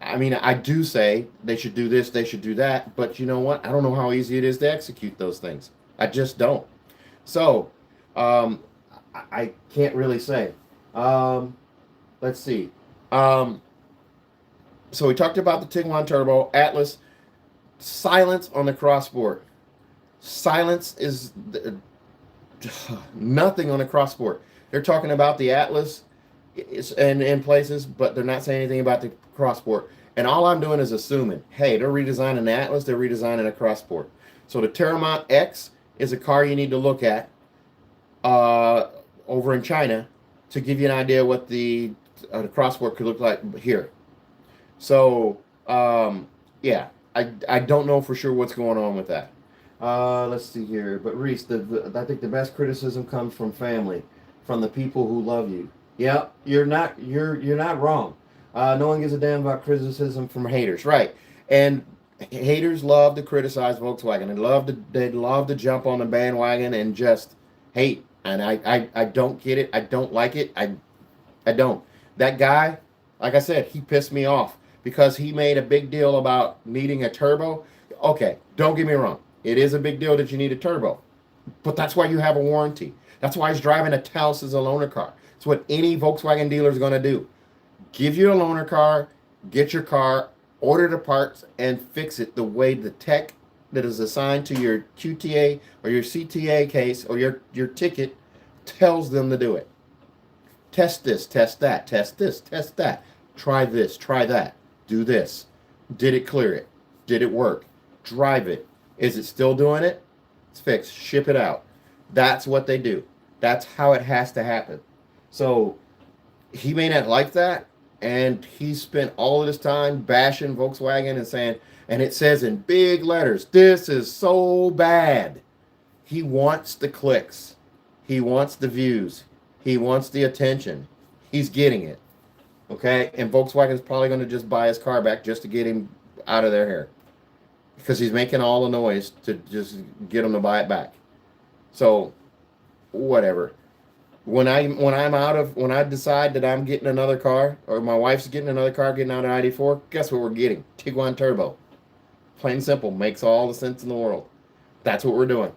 A: I mean, I do say they should do this, they should do that, but you know what? I don't know how easy it is to execute those things. I just don't. So I can't really say. Let's see. Um, so we talked about the Tiguan Turbo, Atlas, silence on the crossboard. Silence is nothing on the crossboard. They're talking about the Atlas and in places, but they're not saying anything about the crossboard. And all I'm doing is assuming, hey, they're redesigning the Atlas, they're redesigning a crossboard. So the Terramont X is a car you need to look at over in China to give you an idea what the crossboard could look like here. So yeah, I don't know for sure what's going on with that. Let's see here. But Reese, I think the best criticism comes from family, from the people who love you. Yeah, you're not wrong. No one gives a damn about criticism from haters, right? And haters love to criticize Volkswagen. They love to jump on the bandwagon and just hate. And I don't get it. I don't like it. I don't. That guy, like I said, he pissed me off because he made a big deal about needing a turbo. Okay, don't get me wrong. It is a big deal that you need a turbo. But that's why you have a warranty. That's why he's driving a Taos as a loaner car. It's what any Volkswagen dealer is going to do. Give you a loaner car, get your car, order the parts, and fix it the way the tech that is assigned to your QTA or your CTA case or your ticket tells them to do it. Test this, test that, test this, test that. Try this, try that. Do this. Did it clear it? Did it work? Drive it. Is it still doing it? It's fixed. Ship it out. That's what they do. That's how it has to happen. So he may not like that, and he spent all of his time bashing Volkswagen and saying, and it says in big letters, this is so bad. He wants the clicks. He wants the views. He wants the attention. He's getting it. Okay? And Volkswagen's probably going to just buy his car back just to get him out of their hair, because he's making all the noise to just get him to buy it back. So, whatever. When I decide that I'm getting another car, or my wife's getting another car, getting out an ID4, guess what we're getting? Tiguan Turbo. Plain and simple. Makes all the sense in the world. That's what we're doing.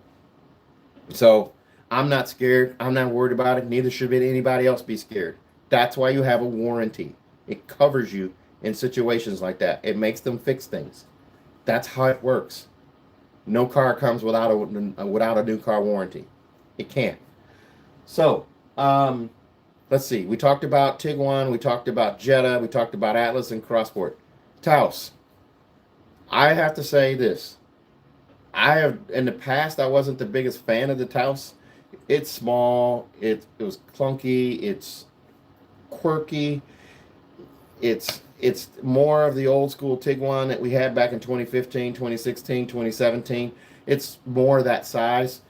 A: So, I'm not scared. I'm not worried about it. Neither should anybody else be scared. That's why you have a warranty. It covers you in situations like that. It makes them fix things. That's how it works. No car comes without a new car warranty. It can't. So, let's see. We talked about Tiguan. We talked about Jetta. We talked about Atlas and Crossport. Taos. I have to say this. In the past, I wasn't the biggest fan of the Taos. It's small. It was clunky. It's quirky. It's more of the old school Tiguan that we had back in 2015, 2016, 2017. It's more that size.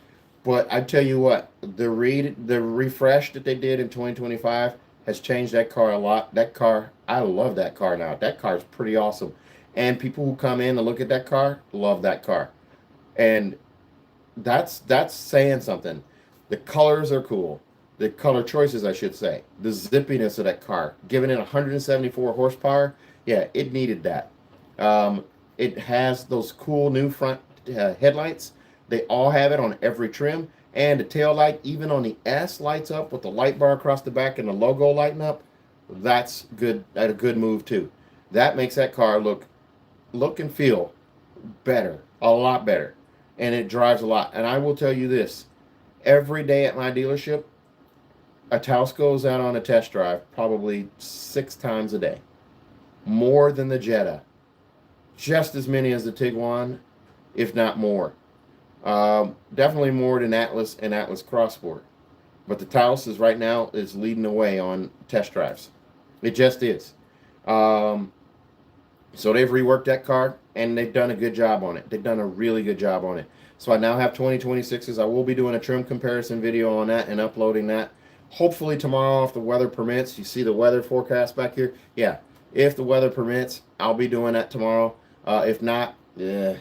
A: But I tell you what, the refresh that they did in 2025 has changed that car a lot. That car, I love that car now. That car is pretty awesome. And people who come in and look at that car love that car. And that's saying something. The colors are cool. The color choices, I should say. The zippiness of that car, giving it 174 horsepower. Yeah, it needed that. Um, it has those cool new front headlights. They all have it on every trim, and the tail light, even on the S, lights up with the light bar across the back and the logo lighting up. That's good. That's a good move too. That makes that car look and feel better, a lot better, and it drives a lot. And I will tell you this: every day at my dealership, a Taos goes out on a test drive probably 6 times a day, more than the Jetta, just as many as the Tiguan, if not more. Definitely more than Atlas and Atlas Cross Sport. But the Taos is right now is leading the way on test drives. It just is. Um, so they've reworked that car and they've done a good job on it. They've done a really good job on it. So I now have 2026s. I will be doing a trim comparison video on that and uploading that. Hopefully tomorrow, if the weather permits. You see the weather forecast back here? Yeah, if the weather permits, I'll be doing that tomorrow. If not, yeah,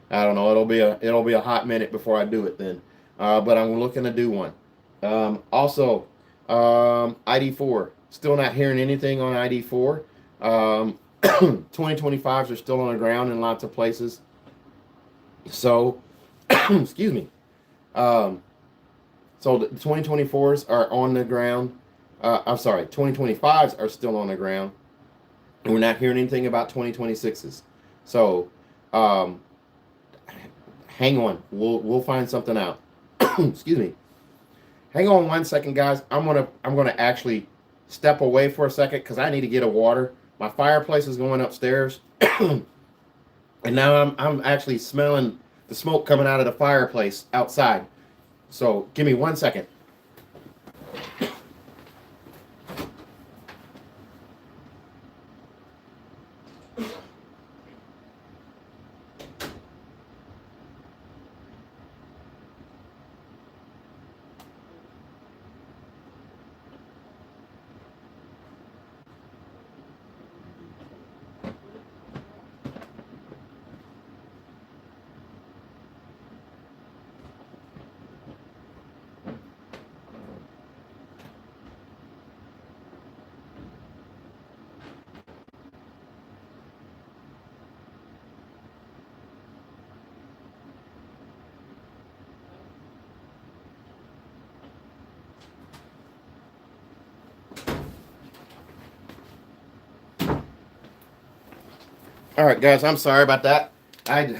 A: I don't know. It'll be a hot minute before I do it then. But I'm looking to do one. Also, ID4. Still not hearing anything on ID4. 2025s are still on the ground in lots of places. So, excuse me. So the 2024s are on the ground. I'm sorry, 2025s are still on the ground. And we're not hearing anything about 2026s. So, hang on. We'll find something out. Excuse me. Hang on 1 second, guys. I'm gonna actually step away for a second because I need to get a water. My fireplace is going upstairs, and now I'm actually smelling the smoke coming out of the fireplace outside. So give me 1 second. All right, guys, I'm sorry about that. I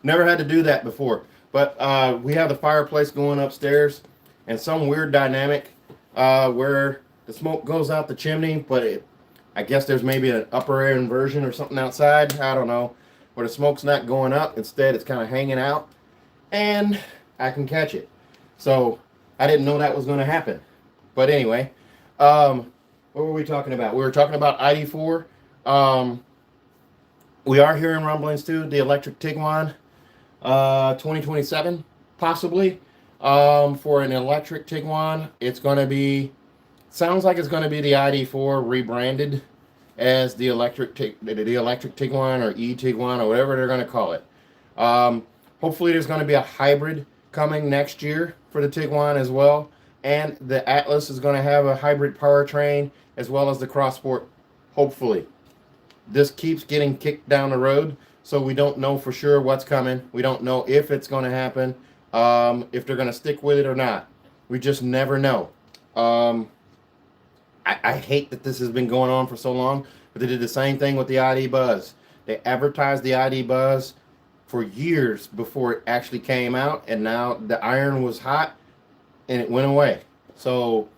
A: never had to do that before. But we have the fireplace going upstairs and some weird dynamic where the smoke goes out the chimney, but I guess there's maybe an upper air inversion or something outside. I don't know. Where the smoke's not going up. Instead, it's kind of hanging out. And I can catch it. So I didn't know that was going to happen. But anyway, what were we talking about? We were talking about ID4. We are hearing rumblings too. The electric Tiguan, 2027 possibly. For an electric Tiguan, it's going to be. Sounds like it's going to be the ID4 rebranded as the electric Tiguan or e-Tiguan or whatever they're going to call it. Hopefully, there's going to be a hybrid coming next year for the Tiguan as well, and the Atlas is going to have a hybrid powertrain as well as the Cross Sport. Hopefully. This keeps getting kicked down the road, so we don't know for sure what's coming. We don't know if it's going to happen, if they're going to stick with it or not. We just never know. I hate that this has been going on for so long, but they did the same thing with the ID Buzz. They advertised the ID Buzz for years before it actually came out, and now the iron was hot, and it went away. So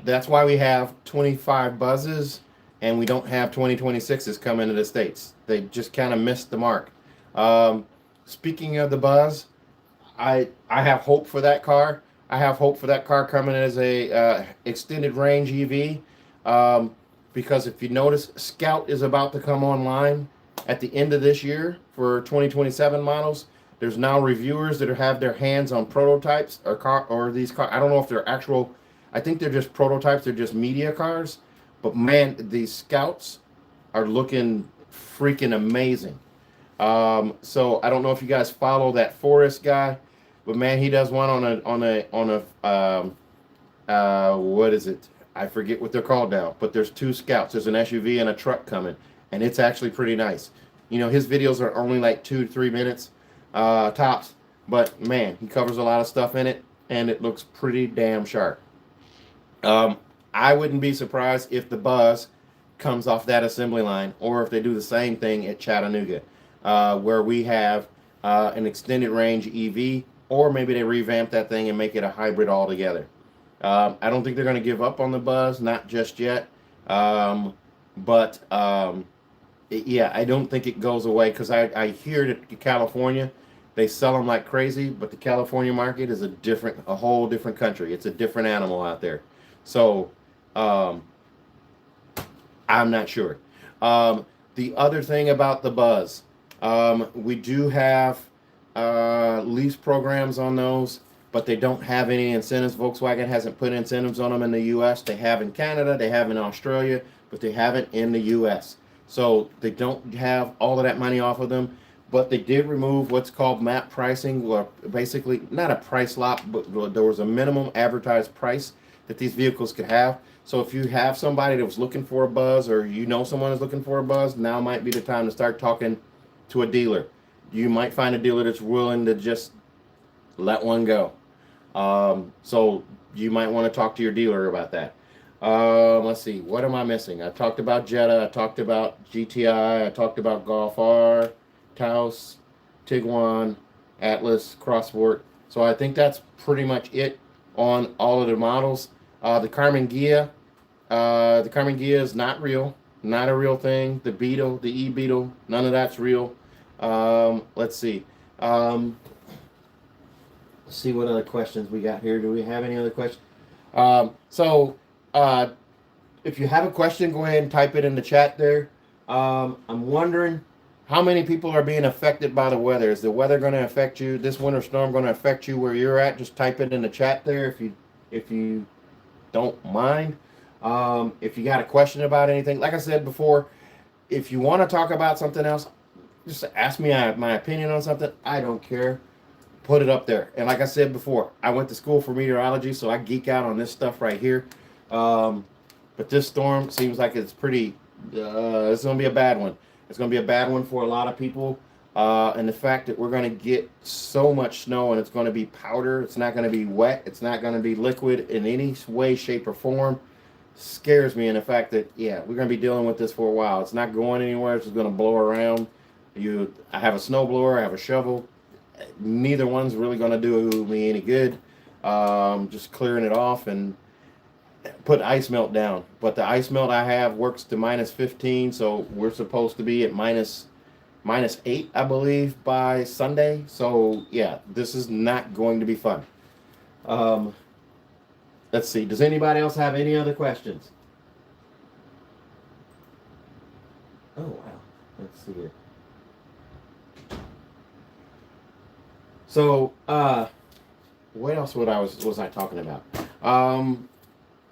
A: that's why we have 25 Buzzes, and we don't have 2026s coming to the States. They just kind of missed the mark. Speaking of the Buzz, I have hope for that car. I have hope for that car coming as a extended range EV. Because if you notice, Scout is about to come online at the end of this year for 2027 models. There's now reviewers that have their hands on prototypes or these cars. I don't know if they're actual. I think they're just prototypes. They're just media cars. But man, these Scouts are looking freaking amazing. So I don't know if you guys follow that Forest guy, but man, he does one on a what is it? I forget what they're called now, but there's two Scouts. There's an SUV and a truck coming, and it's actually pretty nice. You know, his videos are only like 2 to 3 minutes tops, but man, he covers a lot of stuff in it, and it looks pretty damn sharp. I wouldn't be surprised if the Buzz comes off that assembly line, or if they do the same thing at Chattanooga, where we have an extended range EV, or maybe they revamp that thing and make it a hybrid altogether. I don't think they're going to give up on the Buzz, not just yet. But yeah, I don't think it goes away, because I hear that California, they sell them like crazy, but the California market is a whole different country. It's a different animal out there. So I'm not sure. The other thing about the Buzz, we do have lease programs on those, but they don't have any incentives. Volkswagen hasn't put incentives on them in the U.S. They have in Canada, they have in Australia, but they haven't in the U.S. So they don't have all of that money off of them. But they did remove what's called map pricing, or basically not a price lock, but there was a minimum advertised price that these vehicles could have. So if you have somebody that was looking for a Buzz, or you know someone is looking for a Buzz, now might be the time to start talking to a dealer. You might find a dealer that's willing to just let one go. So you might want to talk to your dealer about that. Let's see, what am I missing? I talked about Jetta, I talked about GTI, I talked about Golf R, Taos, Tiguan, Atlas, Crossport. So I think that's pretty much it on all of the models. The Carmen Ghia is not real, not a real thing. The Beetle, the E-Beetle, none of that's real. Let's see. Let's see what other questions we got here. Do we have any other questions? If you have a question, go ahead and type it in the chat there. I'm wondering how many people are being affected by the weather. Is the weather going to affect you? This winter storm going to affect you where you're at? Just type it in the chat there if you don't mind. If you got a question about anything, like I said before, if you want to talk about something else, just ask me my opinion on something. I don't care. Put it up there. And like I said before, I went to school for meteorology, so I geek out on this stuff right here. But this storm seems like it's pretty, it's going to be a bad one. It's going to be a bad one for a lot of people. And the fact that we're going to get so much snow, and it's going to be powder, it's not going to be wet, it's not going to be liquid in any way, shape, or form, scares me. And the fact that, yeah, we're going to be dealing with this for a while. It's not going anywhere. It's just going to blow around. I have a snowblower, I have a shovel. Neither one's really going to do me any good. Just clearing it off and put ice melt down. But the ice melt I have works to -15, so we're supposed to be at -8, I believe, by Sunday. So yeah, this is not going to be fun. Let's see. Does anybody else have any other questions? Oh wow. Let's see here. So, what else was I talking about?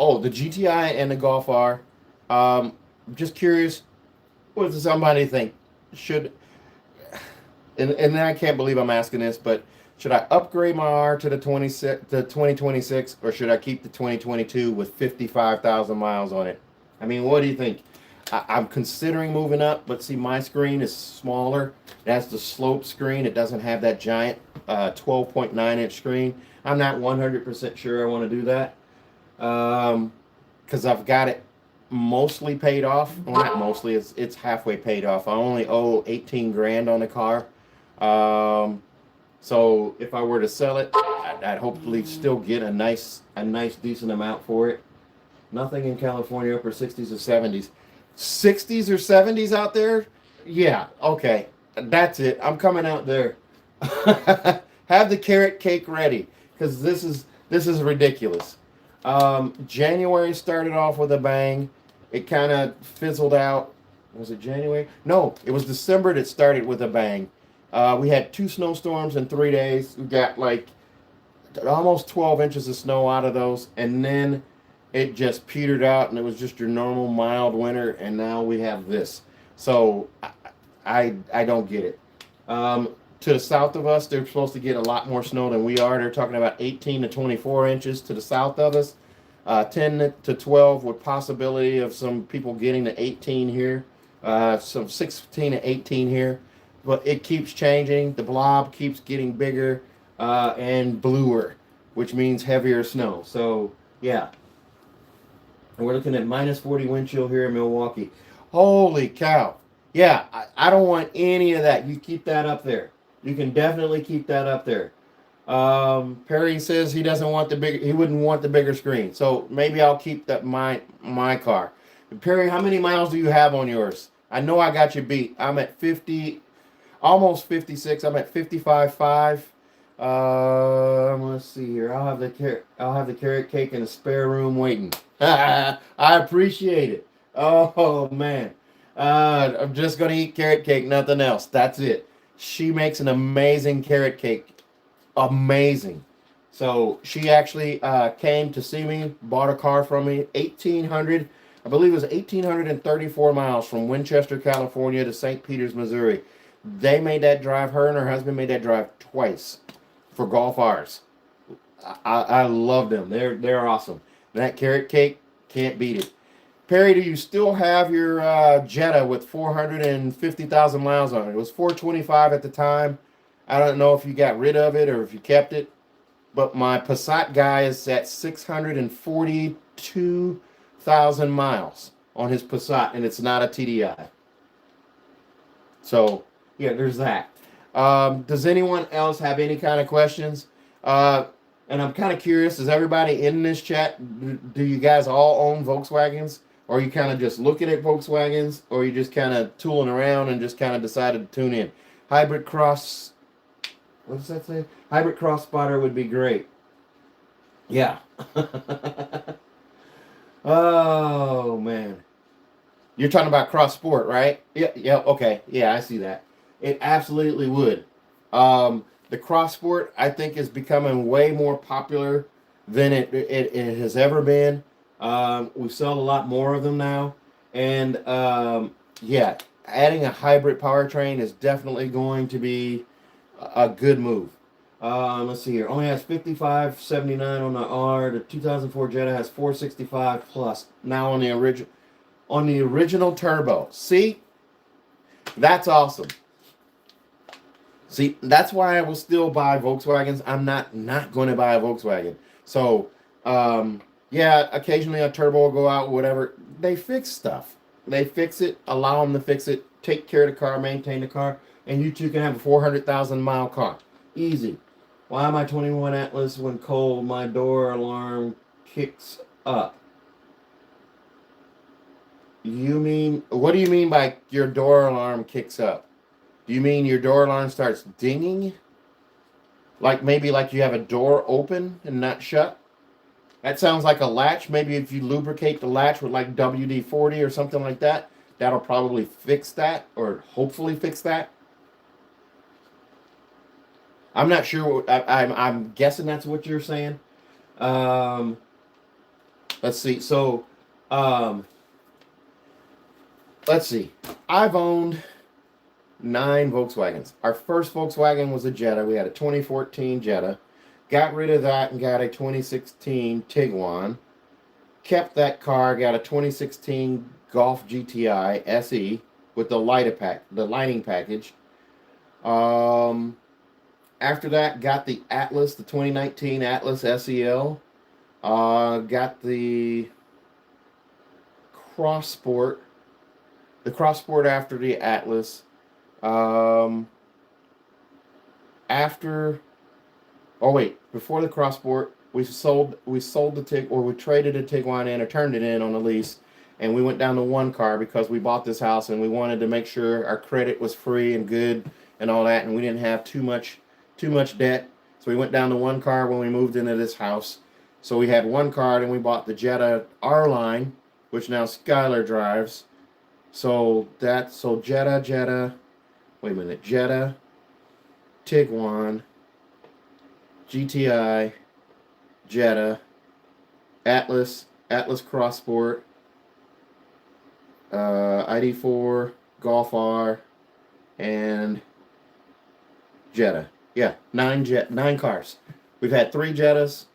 A: Oh, the GTI and the Golf R. Just curious, what does somebody think? And I can't believe I'm asking this, but should I upgrade my R to the 2026, or should I keep the 2022 with 55,000 miles on it? I mean, what do you think? I'm considering moving up, but see, my screen is smaller. It has the slope screen. It doesn't have that giant 12.9-inch screen. I'm not 100% sure I want to do that, because I've got it mostly paid off. Well, not mostly. It's halfway paid off. I only owe 18 grand on the car. So if I were to sell it, I'd hopefully still get a nice decent amount for it. Nothing in California upper 60s or 70s. 60s or 70s out there? Yeah, okay. That's it. I'm coming out there. Have the carrot cake ready, because this is ridiculous. January started off with a bang. It kind of fizzled out. Was it January? No, it was December that started with a bang. We had 2 snowstorms in 3 days. We got like almost 12 inches of snow out of those, and then it just petered out, and it was just your normal mild winter, and now we have this. So I don't get it. To the south of us, they're supposed to get a lot more snow than we are. They're talking about 18 to 24 inches to the south of us, 10 to 12 with possibility of some people getting to 18 here, some 16 to 18 here. But it keeps changing. The blob keeps getting bigger and bluer, which means heavier snow. So, yeah. And we're looking at minus 40 wind chill here in Milwaukee. Holy cow. Yeah, I don't want any of that. You keep that up there. You can definitely keep that up there. Perry says he doesn't want the big. He wouldn't want the bigger screen. So maybe I'll keep that my car. Perry, how many miles do you have on yours? I know I got you beat. I'm at 50, almost 56. I'm at 55.5. Let's see here. I'll have the carrot cake in the spare room waiting. I appreciate it. Oh man. I'm just gonna eat carrot cake, nothing else. That's it. She makes an amazing carrot cake. Amazing. So she actually came to see me, bought a car from me, 1,800, I believe it was 1,834 miles from Winchester, California to St. Peters, Missouri. They made that drive, her and her husband made that drive twice for Golf R's. I love them. They're awesome. And that carrot cake, can't beat it. Perry, do you still have your Jetta with 450,000 miles on it? It was 425 at the time. I don't know if you got rid of it or if you kept it. But my Passat guy is at 642,000 miles on his Passat, and it's not a TDI. So, yeah, there's that. Does anyone else have any kind of questions? And I'm kind of curious, does everybody in this chat, do you guys all own Volkswagens? Or are you kind of just looking at Volkswagens? Or are you just kind of tooling around and just kind of decided to tune in? Hybrid cross, what does that say? Hybrid cross spotter would be great. Yeah. Oh, man. You're talking about cross sport, right? Yeah, okay. Yeah, I see that. It absolutely would. The cross sport, I think, is becoming way more popular than it has ever been. We sell a lot more of them now. And, yeah, adding a hybrid powertrain is definitely going to be a good move. Let's see here. Only has 5579 on the R. The 2004 Jetta has 465 plus. Now on the original turbo. See? That's awesome. See, that's why I will still buy Volkswagens. I'm not going to buy a Volkswagen. So, yeah, occasionally a turbo will go out, whatever. They fix stuff. They fix it, allow them to fix it, take care of the car, maintain the car, and you too can have a 400,000 mile car. Easy. Why am I 21 Atlas when cold? My door alarm kicks up. What do you mean by your door alarm kicks up? Do you mean your door alarm starts dinging? Like maybe like you have a door open and not shut? That sounds like a latch. Maybe if you lubricate the latch with like WD-40 or something like that, that'll probably fix that or hopefully fix that. I'm not sure. I'm guessing that's what you're saying. Let's see. So, let's see. I've owned 9 Volkswagens. Our first Volkswagen was a Jetta. We had a 2014 Jetta. Got rid of that and got a 2016 Tiguan. Kept that car. Got a 2016 Golf GTI SE with the lighting package. After that, got the Atlas, the 2019 Atlas SEL. Got the Cross Sport. The Cross Sport after the Atlas. Before the Cross Sport, we traded a Tiguan in or turned it in on a lease, and we went down to one car because we bought this house and we wanted to make sure our credit was free and good and all that, and we didn't have too much debt. So we went down to one car when we moved into this house. So we had one car, and we bought the Jetta R-Line, which now Skylar drives. So Jetta, wait a minute, Jetta, Tiguan, GTI, Jetta, Atlas Cross Sport, ID4, Golf R, and Jetta. Yeah, nine cars. We've had 3 Jettas,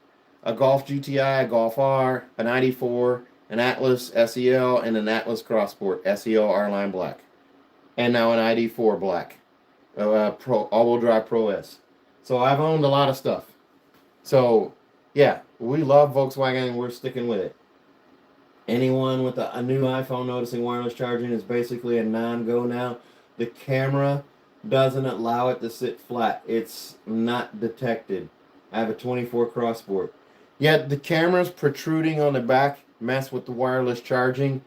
A: a Golf GTI, a Golf R, an ID4, an Atlas SEL, and an Atlas Crossport SEL-R-Line Black, and now an ID4 Black, Pro all-wheel drive Pro S. So I've owned a lot of stuff. So yeah, we love Volkswagen and we're sticking with it. Anyone with a new iPhone noticing wireless charging is basically a non-go now. The camera doesn't allow it to sit flat. It's not detected. I have a 24 Crossport. Yet the cameras protruding on the back mess with the wireless charging.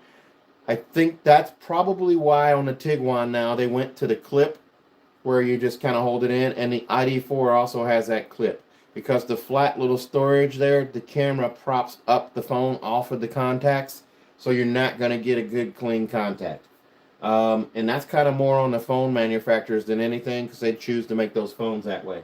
A: I think that's probably why on the Tiguan now they went to the clip where you just kind of hold it in, and the ID4 also has that clip. Because the flat little storage there, the camera props up the phone off of the contacts, so you're not going to get a good clean contact. And that's kind of more on the phone manufacturers than anything, because they choose to make those phones that way.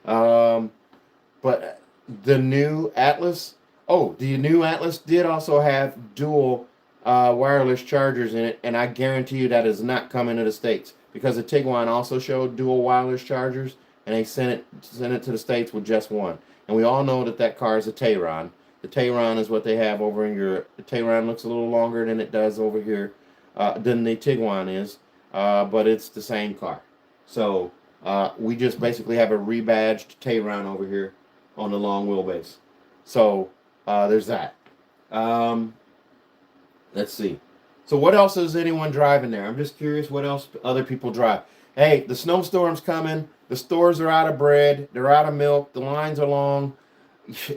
A: But the new Atlas, the new Atlas did also have dual wireless chargers in it, and I guarantee you that is not coming to the States, because the Tiguan also showed dual wireless chargers, and they sent it to the States with just one. And we all know that car is a Tayron. The Tayron is what they have over in Europe. The Tayron looks a little longer than it does over here, than the Tiguan is, but it's the same car. So we just basically have a rebadged Tayron over here on the long wheelbase. So there's that. Let's see. So what else is anyone driving there? I'm just curious what else other people drive. Hey, the snowstorm's coming. The stores are out of bread. They're out of milk. The lines are long.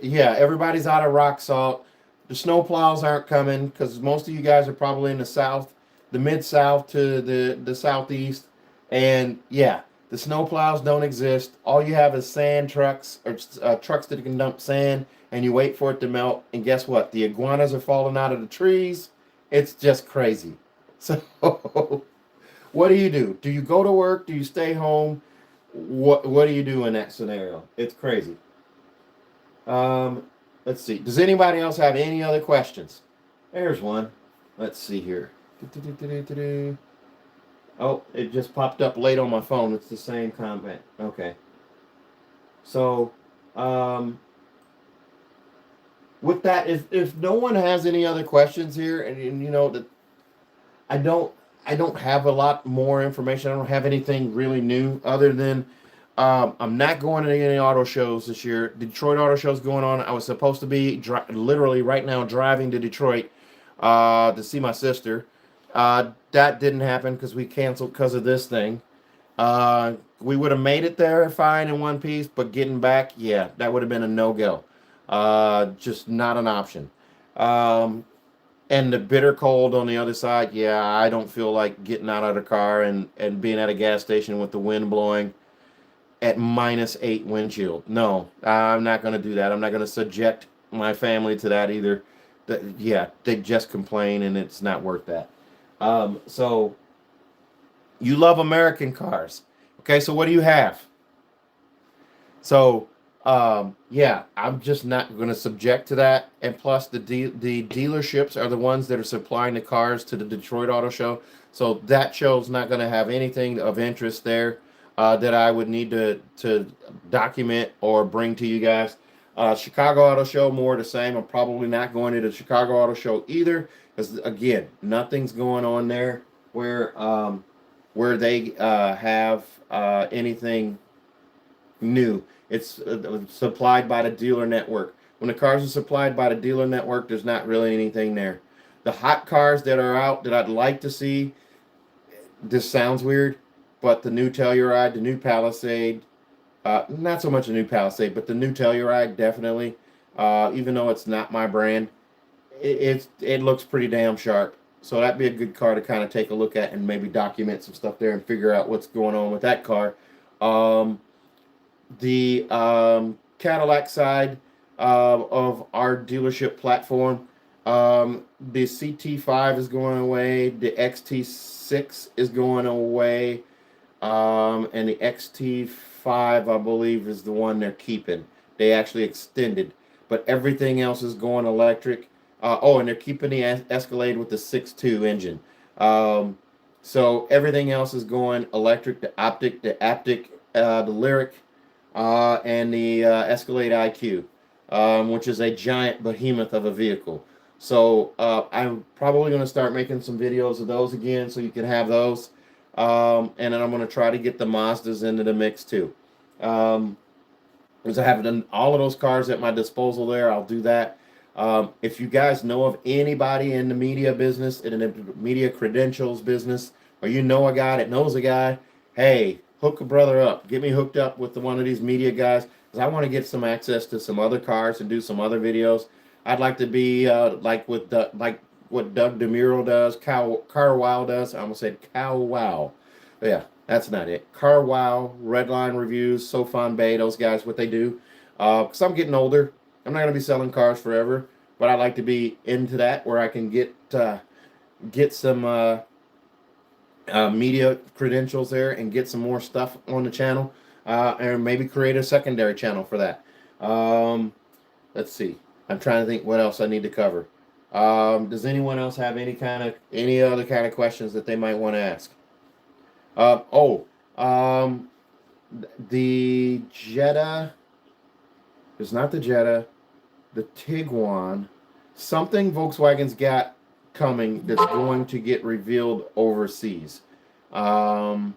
A: Yeah, everybody's out of rock salt. The snow plows aren't coming because most of you guys are probably in the south, the mid-south to the southeast. And yeah, the snow plows don't exist. All you have is sand trucks or trucks that can dump sand, and you wait for it to melt. And guess what? The iguanas are falling out of the trees. It's just crazy. So what do? Do you go to work? Do you stay home? What do you do in that scenario? It's crazy. Let's see. Does anybody else have any other questions? There's one. Let's see here. Oh, it just popped up late on my phone. It's the same comment. Okay. So, with that, if no one has any other questions here, and you know that I don't have a lot more information. I don't have anything really new other than I'm not going to any auto shows this year. The Detroit Auto Show is going on. I was supposed to be literally right now driving to Detroit to see my sister. That didn't happen because we canceled because of this thing. We would have made it there fine in one piece, but getting back, yeah, that would have been a no-go. Just not an option. And the bitter cold on the other side, yeah, I don't feel like getting out of the car and being at a gas station with the wind blowing at -8 windshield. No, I'm not going to do that. I'm not going to subject my family to that either. Yeah, they just complain and it's not worth that. So you love American cars. Okay, so what do you have? So yeah, I'm just not going to subject to that. And plus, the dealerships are the ones that are supplying the cars to the Detroit Auto Show. So that show's not going to have anything of interest there that I would need to document or bring to you guys. Chicago Auto Show, more the same. I'm probably not going to the Chicago Auto Show either, because again, nothing's going on there where they have anything new. It's supplied by the dealer network. When the cars are supplied by the dealer network, there's not really anything there. The hot cars that are out that I'd like to see, this sounds weird, but the new Telluride, the new Palisade, not so much a new Palisade, but the new Telluride, definitely. Even though it's not my brand, it looks pretty damn sharp. So that'd be a good car to kind of take a look at and maybe document some stuff there and figure out what's going on with that car. The Cadillac side of our dealership platform, the CT5 is going away, the XT6 is going away, and the XT5, I believe, is the one they're keeping. They actually extended, but everything else is going electric. And they're keeping the Escalade with the 6.2 engine. So everything else is going electric. The Aptic the Lyric, and the Escalade IQ, which is a giant behemoth of a vehicle. So I'm probably going to start making some videos of those again, so you can have those. And then I'm going to try to get the Mazdas into the mix too. Because I have done all of those cars at my disposal there, I'll do that. If you guys know of anybody in the media business, in the media credentials business, or you know a guy that knows a guy, hey, hook a brother up. Get me hooked up with one of these media guys, because I want to get some access to some other cars and do some other videos. I'd like to be like what Doug DeMuro does, Car Wow does. I almost said Cow Wow. But yeah, that's not it. Car Wow, Redline Reviews, SoFan Bay, those guys, what they do. Because I'm getting older. I'm not going to be selling cars forever, but I like to be into that where I can get some media credentials there and get some more stuff on the channel, and maybe create a secondary channel for that. Let's see. I'm trying to think what else I need to cover. Does anyone else have any other kind of questions that they might want to ask? The Jetta. It's not the Jetta. The Tiguan. Something Volkswagen's got coming that's going to get revealed overseas. I'm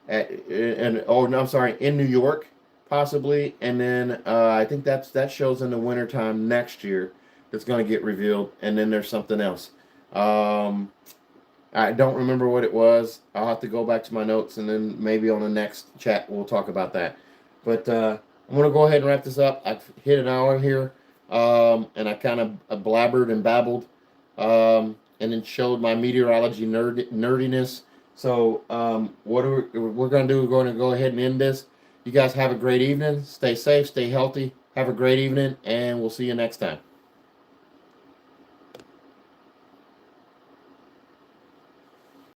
A: sorry, in New York, possibly, and then I think that shows in the wintertime next year. That's going to get revealed, and then there's something else. I don't remember what it was. I'll have to go back to my notes, and then maybe on the next chat we'll talk about that. But I'm going to go ahead and wrap this up. I've hit an hour here, and I kind of blabbered and babbled, and then showed my meteorology nerdiness. So what we're going to do, we're going to go ahead and end this. You guys have a great evening. Stay safe, stay healthy. Have a great evening, and we'll see you next time.